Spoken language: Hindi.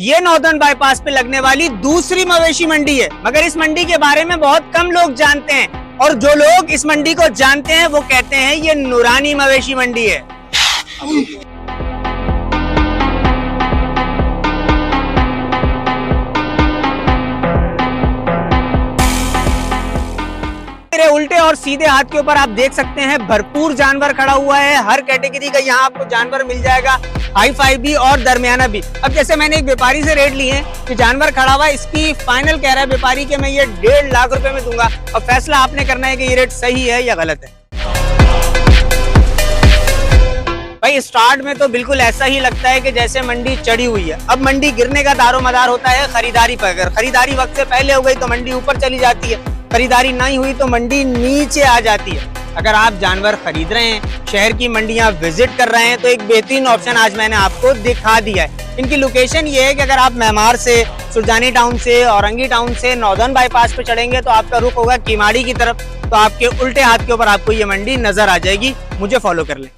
ये नॉर्दर्न बाईपास पे लगने वाली दूसरी मवेशी मंडी है, मगर इस मंडी के बारे में बहुत कम लोग जानते हैं और जो लोग इस मंडी को जानते हैं वो कहते हैं ये नूरानी मवेशी मंडी है। मेरे उल्टे और सीधे हाथ के ऊपर आप देख सकते हैं भरपूर जानवर खड़ा हुआ है। हर कैटेगरी का यहाँ आपको जानवर मिल जाएगा, हाई फाई भी और दरमियाना भी। अब जैसे मैंने एक व्यापारी से रेट लिए हैं कि जानवर खड़ा हुआ है, इसकी फाइनल कह रहा है व्यापारी कि मैं ये 1.5 लाख रुपए में दूंगा और फैसला आपने करना है कि ये रेट सही है या गलत है। भाई स्टार्ट में तो बिल्कुल ऐसा ही लगता है कि जैसे मंडी चढ़ी हुई है। अब मंडी गिरने का दारोमदार होता है खरीदारी पर। अगर खरीदारी वक्त से पहले हो गई तो मंडी ऊपर चली जाती है, खरीदारी नहीं हुई तो मंडी नीचे आ जाती है। अगर आप जानवर खरीद रहे हैं, शहर की मंडियां विजिट कर रहे हैं, तो एक बेहतरीन ऑप्शन आज मैंने आपको दिखा दिया है। इनकी लोकेशन ये है कि अगर आप मेमार से, सुरजानी टाउन से, औरंगी टाउन से नॉर्दर्न बाईपास पे चढ़ेंगे तो आपका रुख होगा कीमाड़ी की तरफ, तो आपके उल्टे हाथ के ऊपर आपको ये मंडी नजर आ जाएगी। मुझे फॉलो कर लें।